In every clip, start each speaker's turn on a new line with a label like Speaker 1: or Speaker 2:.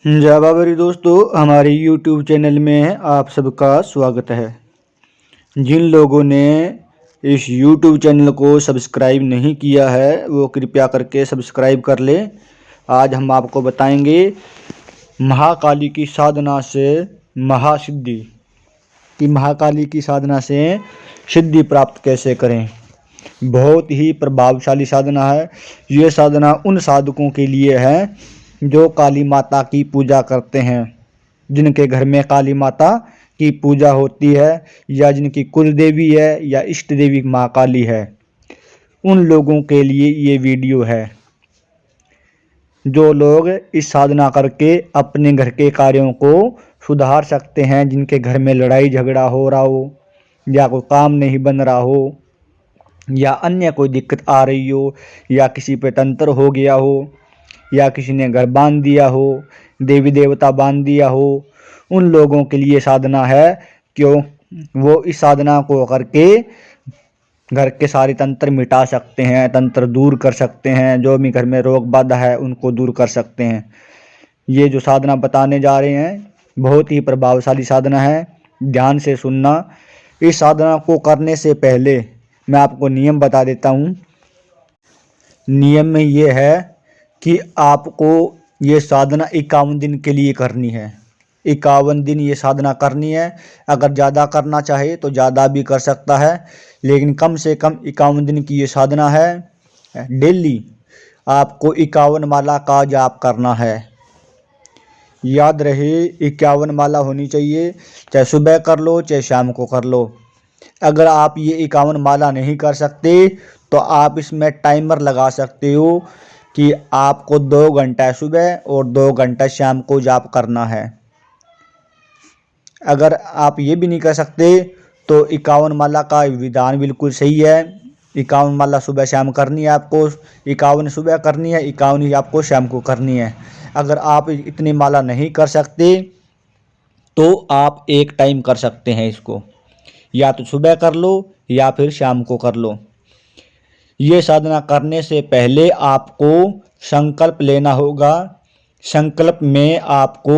Speaker 1: जय बाबरी दोस्तों, हमारे YouTube चैनल में आप सबका स्वागत है। जिन लोगों ने इस YouTube चैनल को सब्सक्राइब नहीं किया है वो कृपया करके सब्सक्राइब कर ले। आज हम आपको बताएंगे महाकाली की साधना से महासिद्धि कि महाकाली की साधना से सिद्धि प्राप्त कैसे करें। बहुत ही प्रभावशाली साधना है। ये साधना उन साधकों के लिए है जो काली माता की पूजा करते हैं, जिनके घर में काली माता की पूजा होती है या जिनकी कुल देवी है या इष्ट देवी माँ काली है। उन लोगों के लिए ये वीडियो है जो लोग इस साधना करके अपने घर के कार्यों को सुधार सकते हैं, जिनके घर में लड़ाई झगड़ा हो रहा हो या कोई काम नहीं बन रहा हो या अन्य कोई दिक्कत आ रही हो या किसी पे तंत्र हो गया हो या किसी ने घर बांध दिया हो, देवी देवता बांध दिया हो। उन लोगों के लिए साधना है। क्यों? वो इस साधना को करके घर के सारे तंत्र मिटा सकते हैं, तंत्र दूर कर सकते हैं, जो भी घर में रोग बाधा है उनको दूर कर सकते हैं। ये जो साधना बताने जा रहे हैं बहुत ही प्रभावशाली साधना है, ध्यान से सुनना। इस साधना को करने से पहले मैं आपको नियम बता देता हूँ। नियम में ये है कि आपको ये साधना 51 दिन के लिए करनी है। 51 दिन ये साधना करनी है। अगर ज़्यादा करना चाहे तो ज़्यादा भी कर सकता है, लेकिन कम से कम 51 दिन की ये साधना है। डेली आपको 51 माला का जाप करना है। याद रहे 51 माला होनी चाहिए, चाहे सुबह कर लो चाहे शाम को कर लो। अगर आप ये 51 माला नहीं कर सकते तो आप इसमें टाइमर लगा सकते हो कि आपको 2 घंटा सुबह और 2 घंटा शाम को जाप करना है। अगर आप ये भी नहीं कर सकते तो 51 माला का विधान बिल्कुल सही है। 51 माला सुबह शाम करनी है आपको, 51 सुबह करनी है, 51 ही आपको शाम को करनी है। अगर आप इतनी माला नहीं कर सकते तो आप एक टाइम कर सकते हैं इसको, या तो सुबह कर लो या फिर शाम को कर लो। ये साधना करने से पहले आपको संकल्प लेना होगा। संकल्प में आपको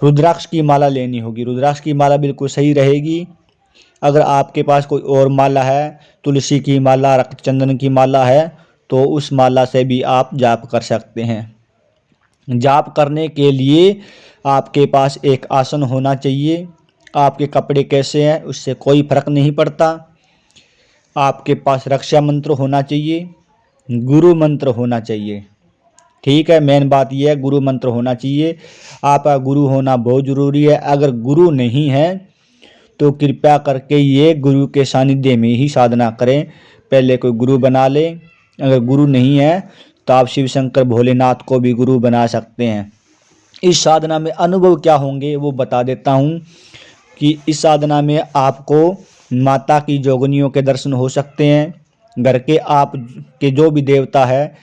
Speaker 1: रुद्राक्ष की माला लेनी होगी। रुद्राक्ष की माला बिल्कुल सही रहेगी। अगर आपके पास कोई और माला है, तुलसी की माला, रक्त चंदन की माला है, तो उस माला से भी आप जाप कर सकते हैं। जाप करने के लिए आपके पास एक आसन होना चाहिए। आपके कपड़े कैसे हैं उससे कोई फर्क नहीं पड़ता। आपके पास रक्षा मंत्र होना चाहिए, गुरु मंत्र होना चाहिए। ठीक है, मेन बात यह है गुरु मंत्र होना चाहिए। आपका गुरु होना बहुत ज़रूरी है। अगर गुरु नहीं है तो कृपया करके ये गुरु के सानिध्य में ही साधना करें। पहले कोई गुरु बना लें। अगर गुरु नहीं है तो आप शिव शंकर भोलेनाथ को भी गुरु बना सकते हैं। इस साधना में अनुभव क्या होंगे वो बता देता हूँ कि इस साधना में आपको माता की जोगनियों के दर्शन हो सकते हैं। घर के आप के जो भी देवता है,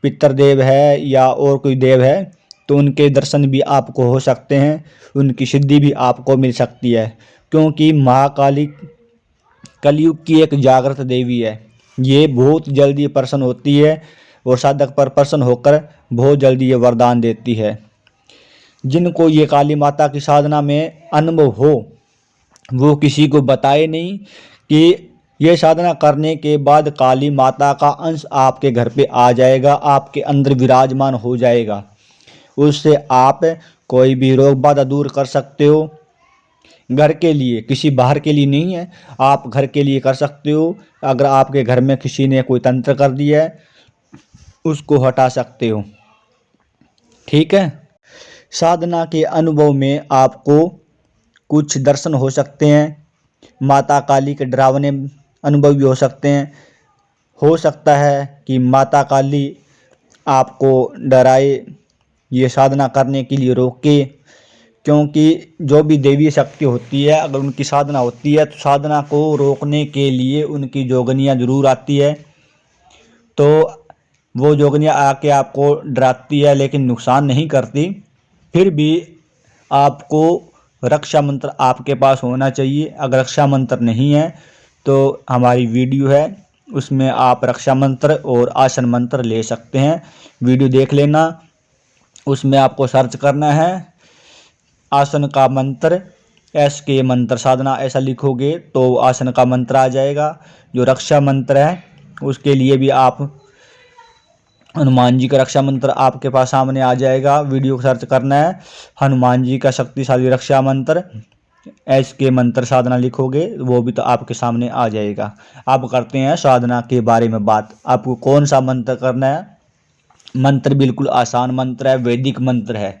Speaker 1: पितृदेव है या और कोई देव है, तो उनके दर्शन भी आपको हो सकते हैं। उनकी सिद्धि भी आपको मिल सकती है, क्योंकि महाकाली कलयुग की एक जागृत देवी है। ये बहुत जल्दी प्रसन्न होती है और साधक पर प्रसन्न होकर बहुत जल्दी ये वरदान देती है। जिनको ये काली माता की साधना में अनुभव हो वो किसी को बताए नहीं कि ये साधना करने के बाद काली माता का अंश आपके घर पे आ जाएगा, आपके अंदर विराजमान हो जाएगा। उससे आप कोई भी रोग बाधा दूर कर सकते हो। घर के लिए, किसी बाहर के लिए नहीं है, आप घर के लिए कर सकते हो। अगर आपके घर में किसी ने कोई तंत्र कर दिया है उसको हटा सकते हो। ठीक है। साधना के अनुभव में आपको कुछ दर्शन हो सकते हैं। माता काली के डरावने अनुभव भी हो सकते हैं। हो सकता है कि माता काली आपको डराए, ये साधना करने के लिए रोके, क्योंकि जो भी देवी शक्ति होती है अगर उनकी साधना होती है तो साधना को रोकने के लिए उनकी जोगनियाँ जरूर आती है। तो वो जोगनियाँ आके आपको डराती है लेकिन नुकसान नहीं करती। फिर भी आपको रक्षा मंत्र आपके पास होना चाहिए। अगर रक्षा मंत्र नहीं है तो हमारी वीडियो है, उसमें आप रक्षा मंत्र और आसन मंत्र ले सकते हैं। वीडियो देख लेना। उसमें आपको सर्च करना है आसन का मंत्र, SK मंत्र साधना, ऐसा लिखोगे तो आसन का मंत्र आ जाएगा। जो रक्षा मंत्र है उसके लिए भी आप हनुमान जी का रक्षा मंत्र आपके पास सामने आ जाएगा। वीडियो को सर्च करना है हनुमान जी का शक्तिशाली रक्षा मंत्र, SK मंत्र साधना लिखोगे वो भी तो आपके सामने आ जाएगा। आप करते हैं साधना के बारे में बात। आपको कौन सा मंत्र करना है? मंत्र बिल्कुल आसान मंत्र है, वैदिक मंत्र है,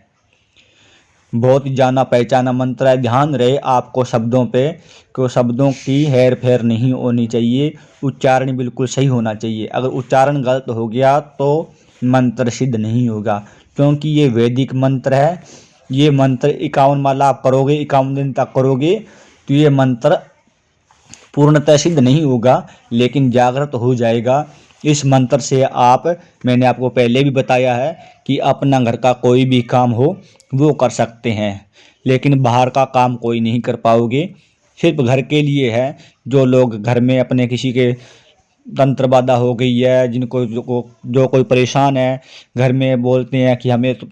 Speaker 1: बहुत ही जाना पहचाना मंत्र है। ध्यान रहे आपको शब्दों पे, कि शब्दों की हेर फेर नहीं होनी चाहिए, उच्चारण बिल्कुल सही होना चाहिए। अगर उच्चारण गलत हो गया तो मंत्र सिद्ध नहीं होगा, क्योंकि ये वैदिक मंत्र है। ये मंत्र 51 माला आप करोगे, 51 दिन तक करोगे तो ये मंत्र पूर्णतः सिद्ध नहीं होगा, लेकिन जागृत हो जाएगा। इस मंत्र से आप, मैंने आपको पहले भी बताया है कि अपना घर का कोई भी काम हो वो कर सकते हैं, लेकिन बाहर का काम कोई नहीं कर पाओगे। सिर्फ घर के लिए है। जो लोग घर में अपने किसी के तंत्र बाधा हो गई है, जिनको जो कोई परेशान है, घर में बोलते हैं कि हमें तो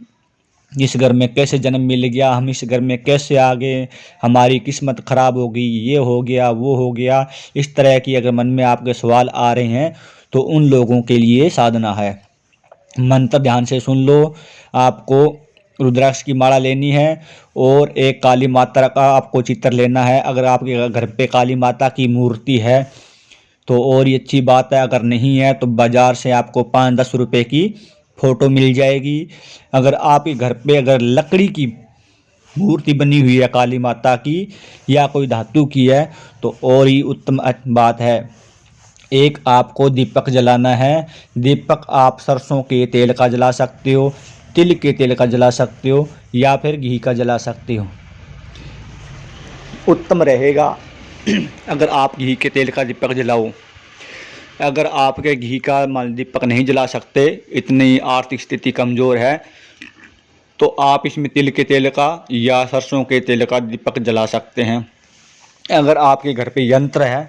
Speaker 1: इस घर में कैसे जन्म मिल गया, हम इस घर में कैसे आ गए, हमारी किस्मत खराब हो गई, ये हो गया वो हो गया, इस तरह की अगर मन में आपके सवाल आ रहे हैं तो उन लोगों के लिए साधना है। मंत्र ध्यान से सुन लो। आपको रुद्राक्ष की माला लेनी है और एक काली माता का आपको चित्र लेना है। अगर आपके घर पे काली माता की मूर्ति है तो और ये अच्छी बात है, अगर नहीं है तो बाज़ार से आपको 5-10 रुपए की फ़ोटो मिल जाएगी। अगर आपके घर पे अगर लकड़ी की मूर्ति बनी हुई है काली माता की या कोई धातु की है तो और ही उत्तम बात है। एक आपको दीपक जलाना है। दीपक आप सरसों के तेल का जला सकते हो, तिल के तेल का जला सकते हो या फिर घी का जला सकते हो। उत्तम रहेगा अगर आप घी के तेल का दीपक जलाओ। अगर आपके घी का दीपक नहीं जला सकते, इतनी आर्थिक स्थिति कमज़ोर है, तो आप इसमें तिल के तेल का या सरसों के तेल का दीपक जला सकते हैं। अगर आपके घर पे यंत्र है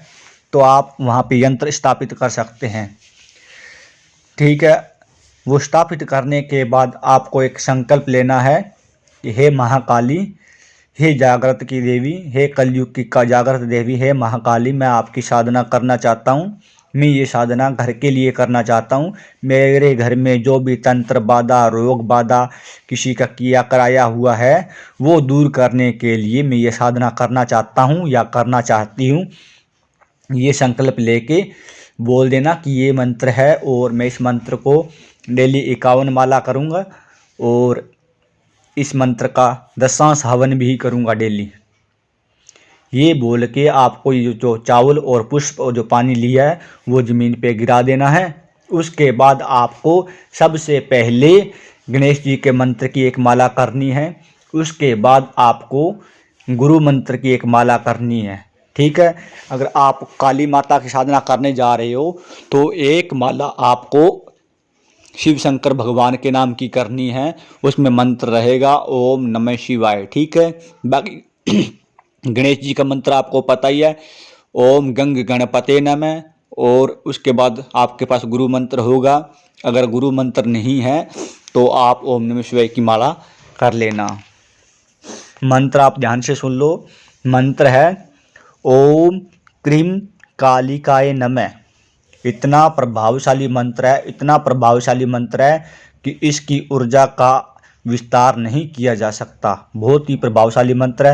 Speaker 1: तो आप वहाँ पे यंत्र स्थापित कर सकते हैं। ठीक है, वो स्थापित करने के बाद आपको एक संकल्प लेना है कि हे महाकाली, हे जागृत की देवी, हे कलयुग की का जागृत देवी, हे महाकाली, मैं आपकी साधना करना चाहता हूँ। मैं ये साधना घर के लिए करना चाहता हूँ। मेरे घर में जो भी तंत्र बाधा, रोग बाधा किसी का किया कराया हुआ है वो दूर करने के लिए मैं ये साधना करना चाहता हूँ या करना चाहती हूँ। ये संकल्प लेके बोल देना कि ये मंत्र है और मैं इस मंत्र को डेली 51 माला करूँगा और इस मंत्र का दशांश हवन भी करूँगा डेली। ये बोल के आपको ये जो चावल और पुष्प और जो पानी लिया है वो ज़मीन पे गिरा देना है। उसके बाद आपको सबसे पहले गणेश जी के मंत्र की एक माला करनी है। उसके बाद आपको गुरु मंत्र की एक माला करनी है। ठीक है, अगर आप काली माता की साधना करने जा रहे हो तो एक माला आपको शिव शंकर भगवान के नाम की करनी है। उसमें मंत्र रहेगा ओम नमः शिवाय। ठीक है, बाकी गणेश जी का मंत्र आपको पता ही है, ओम गंग गणपते नमः। और उसके बाद आपके पास गुरु मंत्र होगा। अगर गुरु मंत्र नहीं है तो आप ओम नमः शिवाय की माला कर लेना। मंत्र आप ध्यान से सुन लो। मंत्र है ओम क्रीम कालिकाय नमः। इतना प्रभावशाली मंत्र है, इतना प्रभावशाली मंत्र है कि इसकी ऊर्जा का विस्तार नहीं किया जा सकता। बहुत ही प्रभावशाली मंत्र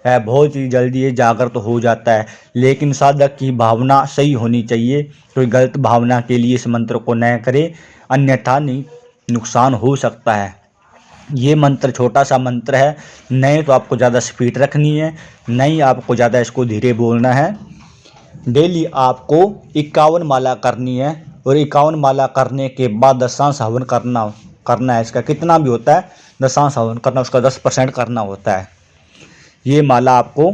Speaker 1: है, बहुत ही जल्दी ये जागृत हो जाता है, लेकिन साधक की भावना सही होनी चाहिए। कोई गलत भावना के लिए इस मंत्र को न करे, अन्यथा नहीं नुकसान हो सकता है। ये मंत्र छोटा सा मंत्र है, नहीं तो आपको ज़्यादा स्पीड रखनी है, नहीं आपको ज़्यादा इसको धीरे बोलना है। डेली आपको 51 माला करनी है और 51 माला करने के बाद दशांश हवन करना है। इसका कितना भी होता है दशांश हवन करना, उसका 10% करना होता है। ये माला आपको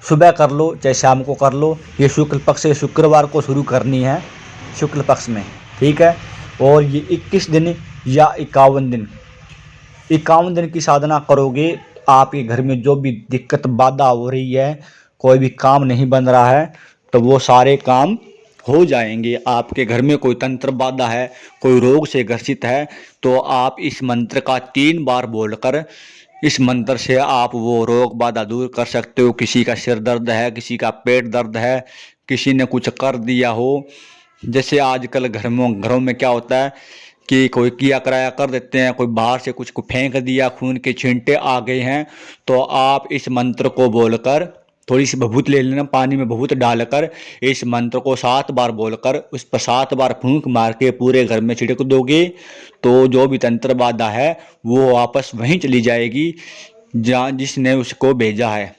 Speaker 1: सुबह कर लो चाहे शाम को कर लो। ये शुक्ल पक्ष से शुक्रवार को शुरू करनी है, शुक्ल पक्ष में। ठीक है, और ये 21 दिन या 51 दिन, 51 दिन की साधना करोगे। आपके घर में जो भी दिक्कत बाधा हो रही है, कोई भी काम नहीं बन रहा है, तो वो सारे काम हो जाएंगे। आपके घर में कोई तंत्र बाधा है, कोई रोग से ग्रसित है, तो आप इस मंत्र का 3 बार बोलकर इस मंत्र से आप वो रोग बाधा दूर कर सकते हो। किसी का सिर दर्द है, किसी का पेट दर्द है, किसी ने कुछ कर दिया हो, जैसे आजकल घरों में क्या होता है कि कोई किया कराया कर देते हैं, कोई बाहर से कुछ को फेंक दिया, खून के छींटे आ गए हैं, तो आप इस मंत्र को बोलकर थोड़ी सी भभूत ले लेना, पानी में भभूत डालकर इस मंत्र को 7 बार बोलकर उस पर 7 बार फूंक मार के पूरे घर में छिड़क दोगे, तो जो भी तंत्र बाधा है वो वापस वहीं चली जाएगी जहाँ जिसने उसको भेजा है।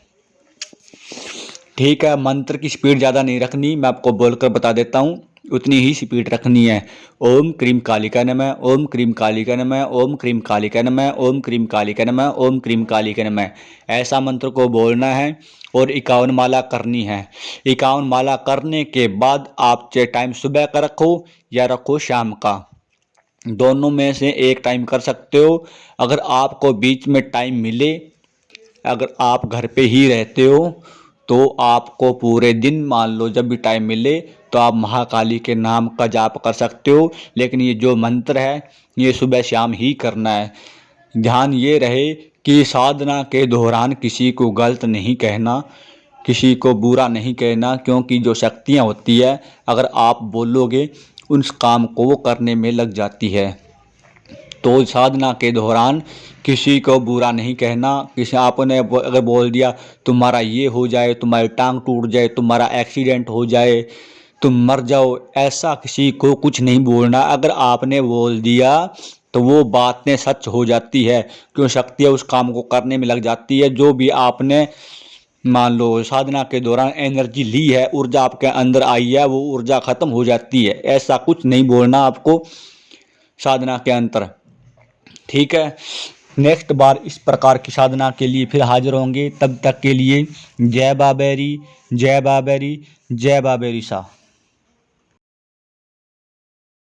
Speaker 1: ठीक है, मंत्र की स्पीड ज़्यादा नहीं रखनी, मैं आपको बोलकर बता देता हूँ, उतनी ही स्पीड रखनी है। ओम क्रीम कालिका नमः, ओम क्रीम कालिका नमः, ओम क्रीम कालिका नमः, ओम क्रीम कालिका नमः, ओम क्रीम कालिका नमः, ऐसा मंत्र को बोलना है और 51 माला करनी है। 51 माला करने के बाद आप चाहे टाइम सुबह का रखो या रखो शाम का, दोनों में से एक टाइम कर सकते हो। अगर आपको बीच में टाइम मिले, अगर आप घर पे ही रहते हो, तो आपको पूरे दिन, मान लो जब भी टाइम मिले, तो आप महाकाली के नाम का जाप कर सकते हो। लेकिन ये जो मंत्र है ये सुबह शाम ही करना है। ध्यान ये रहे कि साधना के दौरान किसी को गलत नहीं कहना, किसी को बुरा नहीं कहना, क्योंकि जो शक्तियाँ होती है अगर आप बोलोगे उस काम को वो करने में लग जाती है। तो साधना के दौरान किसी को बुरा नहीं कहना। किसी आपने अगर बोल दिया तुम्हारा ये हो जाए, तुम्हारी टांग टूट जाए, तुम्हारा एक्सीडेंट हो जाए, तुम मर जाओ, ऐसा किसी को कुछ नहीं बोलना। अगर आपने बोल दिया तो वो बातें सच हो जाती है, क्यों शक्तियाँ उस काम को करने में लग जाती है। जो भी आपने मान लो साधना के दौरान एनर्जी ली है, ऊर्जा आपके अंदर आई है, वो ऊर्जा खत्म हो जाती है। ऐसा कुछ नहीं बोलना आपको साधना के अंतर। ठीक है, नेक्स्ट बार इस प्रकार की साधना के लिए फिर हाजिर होंगे। तब तक के लिए जय बाबेरी, जय बाबेरी, जय बाबेरी शाह।